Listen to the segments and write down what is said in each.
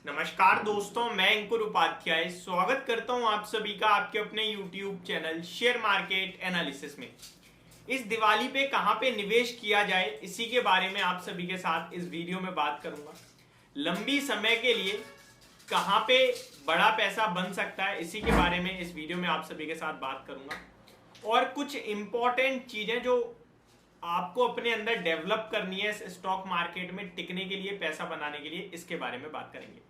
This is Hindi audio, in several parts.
नमस्कार दोस्तों, मैं अंकुर उपाध्याय स्वागत करता हूं आप सभी का आपके अपने YouTube channel share market analysis में। इस दिवाली पे कहां पे निवेश किया जाए, इसी के बारे में आप सभी के साथ इस वीडियो में बात करूंगा। लंबी समय के लिए कहां पे बड़ा पैसा बन सकता है, इसी के बारे में इस वीडियो में आप सभी के साथ बात करूंगा। और कुछ इंपॉर्टेंट चीजें जो आपको अपने अंदर डेवलप करनी है स्टॉक मार्केट में टिकने के लिए, पैसा बनाने के लिए, इसके बारे में बात करेंगे।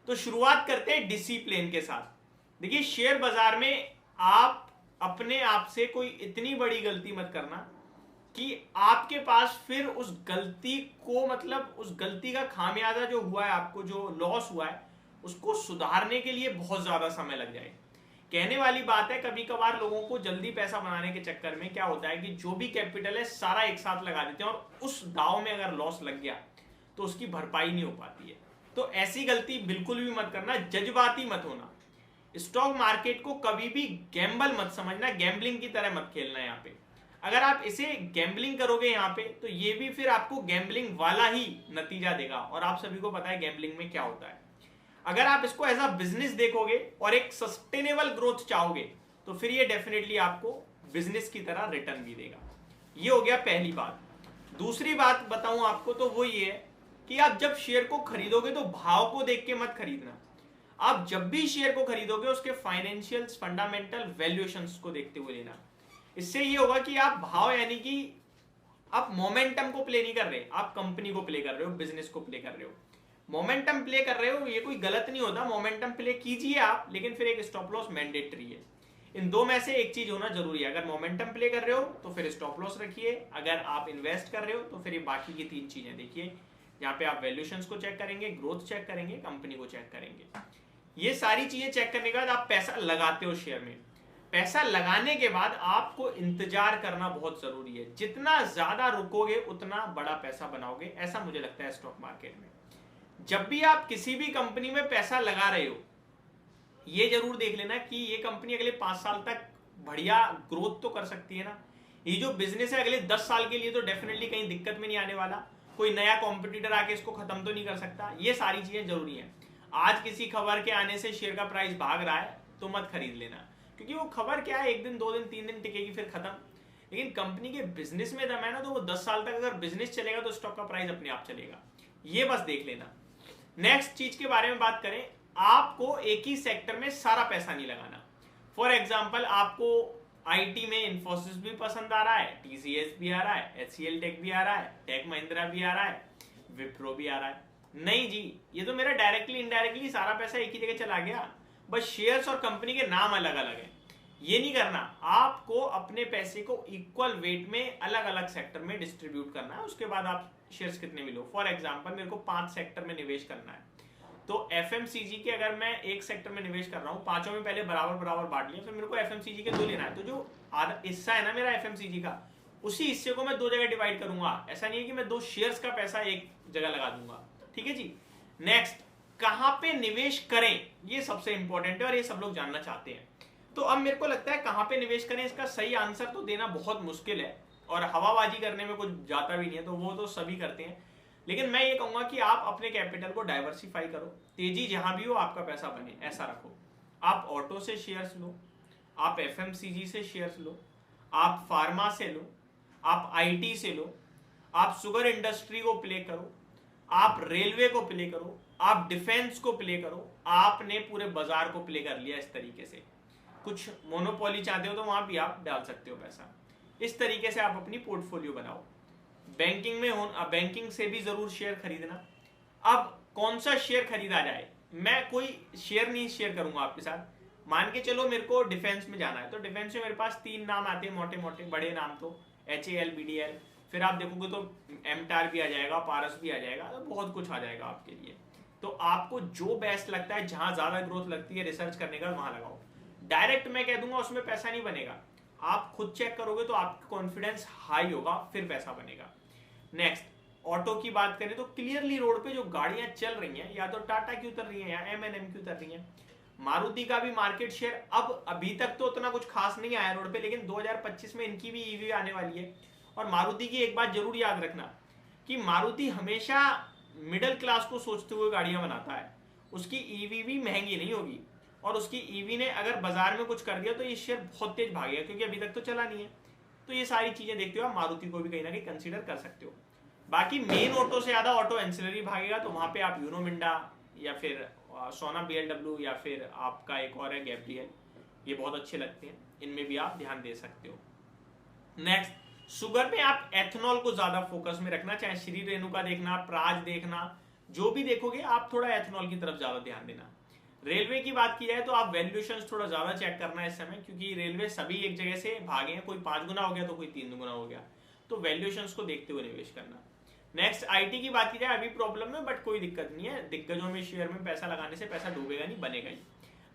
तो शुरुआत करते हैं डिसिप्लिन के साथ। देखिए, शेयर बाजार में आप अपने आप से कोई इतनी बड़ी गलती मत करना कि आपके पास फिर उस गलती को, मतलब उस गलती का खामियाजा जो हुआ है, आपको जो लॉस हुआ है, उसको सुधारने के लिए बहुत ज्यादा समय लग जाए। कहने वाली बात है, कभी कभार लोगों को जल्दी पैसा बनाने के चक्कर में क्या होता है कि जो भी कैपिटल है सारा एक साथ लगा देते हैं, और उस दाव में अगर लॉस लग गया तो उसकी भरपाई नहीं हो पाती है। तो ऐसी गलती बिल्कुल भी मत करना, जज्बाती मत होना। स्टॉक मार्केट को कभी भी गैम्बल मत समझना, गैम्बलिंग की तरह मत खेलना। यहाँ पे अगर आप इसे गैम्बलिंग करोगे यहाँ पे, तो ये भी फिर आपको गैम्बलिंग वाला ही नतीजा देगा, और आप सभी को पता है गैम्बलिंग में क्या होता है। अगर आप इसको एज अ बिजनेस देखोगे और एक सस्टेनेबल ग्रोथ चाहोगे, तो फिर ये डेफिनेटली आपको बिजनेस की तरह रिटर्न भी देगा। ये हो गया पहली बात। दूसरी बात बताऊं आपको, तो वो ये है कि आप जब शेयर को खरीदोगे तो भाव को देख के मत खरीदना। आप जब भी शेयर को खरीदोगे उसके फाइनेंशियल फंडामेंटल वैल्यूएशंस को देखते हुए लेना। इससे ये होगा कि आप भाव, यानी कि आप मोमेंटम को प्ले नहीं कर रहे, आप कंपनी को प्ले कर रहे हो, बिजनेस को प्ले कर रहे हो। मोमेंटम प्ले कर रहे हो, ये कोई गलत नहीं होता, मोमेंटम प्ले कीजिए आप, लेकिन फिर एक स्टॉप लॉस मैंडेटरी है। इन दो में से एक चीज होना जरूरी है। अगर मोमेंटम प्ले कर रहे हो तो फिर स्टॉप लॉस रखिए, अगर आप इन्वेस्ट कर रहे हो तो फिर ये बाकी की तीन चीजें देखिए। यहाँ पे आप वैल्यूएशंस को चेक करेंगे, ग्रोथ चेक करेंगे, कंपनी को चेक करेंगे। ये सारी चीजें चेक करने के बाद आप पैसा लगाते हो शेयर में। पैसा लगाने के बाद आपको इंतजार करना बहुत जरूरी है। जितना ज्यादा रुकोगे उतना बड़ा पैसा बनाओगे, ऐसा मुझे लगता है स्टॉक मार्केट में। जब भी आप किसी भी कंपनी में पैसा लगा रहे हो, ये जरूर देख लेना कि ये कंपनी अगले 5 साल तक बढ़िया ग्रोथ तो कर सकती है ना। ये जो बिजनेस है अगले 10 साल के लिए तो डेफिनेटली कहीं दिक्कत में नहीं आने वाला, कोई नया कॉम्पिटिटर आके इसको खत्म तो नहीं कर सकता। ये सारी चीजें जरूरी हैं। आज किसी खबर के आने से शेयर का प्राइस भाग रहा है तो मत खरीद लेना, क्योंकि वो खबर क्या है, 1 दिन 2 दिन 3 दिन टिकेगी फिर खत्म। लेकिन कंपनी के बिजनेस में दम है ना, तो वो 10 साल तक अगर बिजनेस चलेगा तो स्टॉक का प्राइस अपने आप चलेगा। ये बस देख लेना। नेक्स्ट चीज के बारे में बात करें, आपको एक ही सेक्टर में सारा पैसा नहीं लगाना। फॉर एग्जाम्पल, आपको आईटी में इंफोसिस भी पसंद आ रहा है, टीसीएस भी आ रहा है, एचसीएल टेक भी आ रहा है, टेक महिंद्रा भी आ रहा है, विप्रो भी आ रहा है। नहीं जी, ये तो मेरा डायरेक्टली इनडायरेक्टली सारा पैसा एक ही जगह चला गया, बस शेयर्स और कंपनी के नाम अलग अलग है। ये नहीं करना। आपको अपने पैसे को इक्वल वेट में अलग अलग सेक्टर में डिस्ट्रीब्यूट करना है। उसके बाद आप शेयर्स कितने भी लो। फॉर एग्जाम्पल, मेरे को 5 सेक्टर में निवेश करना है, तो एफएमसीजी के अगर मैं एक सेक्टर में निवेश कर रहा हूँ, पांचों में पहले बराबर बराबर बांट लिया, फिर मेरे को एफएमसीजी के 2 लेना है। तो जो आधा हिस्सा है ना मेरा एफएमसीजी का, उसी हिस्से को मैं 2 जगह डिवाइड करूंगा। ऐसा नहीं है कि मैं 2 शेयर्स का पैसा एक जगह लगा दूंगा। ठीक है जी। नेक्स्ट, कहां पे निवेश करें, ये सबसे इंपॉर्टेंट है और ये सब लोग जानना चाहते हैं। तो अब मेरे को लगता है कहां पे निवेश करें, इसका सही आंसर तो देना बहुत मुश्किल है, और हवाबाजी करने में कुछ जाता भी नहीं है, तो वो तो सभी करते हैं। लेकिन मैं ये कहूंगा कि आप अपने कैपिटल को डाइवर्सिफाई करो, तेजी जहां भी हो आपका पैसा बने, ऐसा रखो। आप ऑटो से शेयर्स लो, आप एफएमसीजी से शेयर्स लो, आप फार्मा से लो, आप आईटी से लो, आप शुगर इंडस्ट्री को प्ले करो, आप रेलवे को प्ले करो, आप डिफेंस को प्ले करो। आपने पूरे बाजार को प्ले कर लिया इस तरीके से। कुछ मोनोपोली चाहते हो तो वहां भी आप डाल सकते हो पैसा। इस तरीके से आप अपनी पोर्टफोलियो बनाओ। बैंकिंग में हो, बैंकिंग से भी जरूर शेयर खरीदना। अब कौन सा शेयर खरीदा जाए, मैं कोई शेयर नहीं शेयर करूंगा आपके साथ। मान के चलो मेरे को डिफेंस में जाना है, तो डिफेंस में मेरे पास 3 नाम आते हैं, मोटे मोटे बड़े नाम, तो HAL, BDL, फिर आप देखोगे तो एमटार भी आ जाएगा, पारस भी आ जाएगा, तो बहुत कुछ आ जाएगा आपके लिए। तो आपको जो बेस्ट लगता है, जहां ज्यादा ग्रोथ लगती है रिसर्च करने का, वहां लगाओ। डायरेक्ट मैं कह दूंगा उसमें पैसा नहीं बनेगा। आप खुद चेक करोगे तो आपका कॉन्फिडेंस हाई होगा, फिर पैसा बनेगा। नेक्स्ट, ऑटो की बात करें तो क्लियरली रोड पे जो गाड़ियां चल रही हैं, या तो टाटा की उतर रही हैं या M&M की उतर रही हैं। मारुति का भी मार्केट शेयर अब अभी तक तो उतना कुछ खास नहीं आया रोड पे, लेकिन 2025 में इनकी भी ईवी आने वाली है। और मारुति की एक बात जरूर याद रखना कि मारुति हमेशा मिडिल क्लास को सोचते हुए गाड़ियां बनाता है। उसकी ईवी भी महंगी नहीं होगी, और उसकी ईवी ने अगर बाजार में कुछ कर दिया तो ये शेयर बहुत तेज भागेगा, क्योंकि अभी तक तो चला नहीं है। तो ये सारी चीजें देखते हो आप मारुति को भी कहीं ना कहीं कंसीडर कर सकते हो। बाकी मेन ऑटो से ज्यादा ऑटो एंसिलरी भागेगा, तो वहां पे आप यूनो मिंडा या फिर सोना BLW या फिर आपका एक और है गैब्रियल, ये बहुत अच्छे लगते हैं, इनमें भी आप ध्यान दे सकते हो। नेक्स्ट, शुगर में आप एथेनॉल को ज्यादा फोकस में रखना, चाहे श्री रेणुका देखना, प्राज देखना, जो भी देखोगे आप थोड़ा एथेनॉल की तरफ ज्यादा ध्यान देना। रेलवे की बात की जाए तो आप वैल्यूएशंस थोड़ा ज्यादा चेक करना है इस समय, क्योंकि रेलवे सभी एक जगह से भागे हैं, कोई 5 गुना हो गया तो कोई 3 गुना हो गया, तो वैल्यूएशंस को देखते हुए निवेश करना। नेक्स्ट, आईटी की बात की जाए, अभी प्रॉब्लम है बट कोई दिक्कत नहीं है, दिग्गजों में शेयर में पैसा लगाने से पैसा डूबेगा नहीं, बनेगा ही।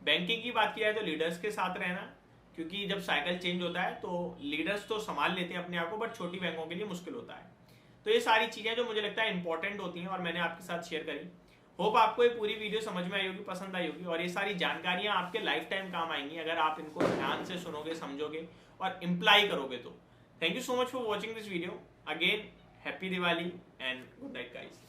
बैंकिंग की बात की जाए तो लीडर्स के साथ रहना, क्योंकि जब साइकिल चेंज होता है तो लीडर्स तो संभाल लेते हैं अपने आप को, बट छोटी बैंकों के लिए मुश्किल होता है। तो ये सारी चीजें जो मुझे लगता है इंपॉर्टेंट होती हैं और मैंने आपके साथ शेयर करी। होप आपको ये पूरी वीडियो समझ में आई होगी, पसंद आई होगी, और ये सारी जानकारियां आपके लाइफ टाइम काम आएंगी अगर आप इनको ध्यान से सुनोगे, समझोगे और इम्प्लाई करोगे तो। Thank you so much for watching this video. Again happy Diwali and good night guys.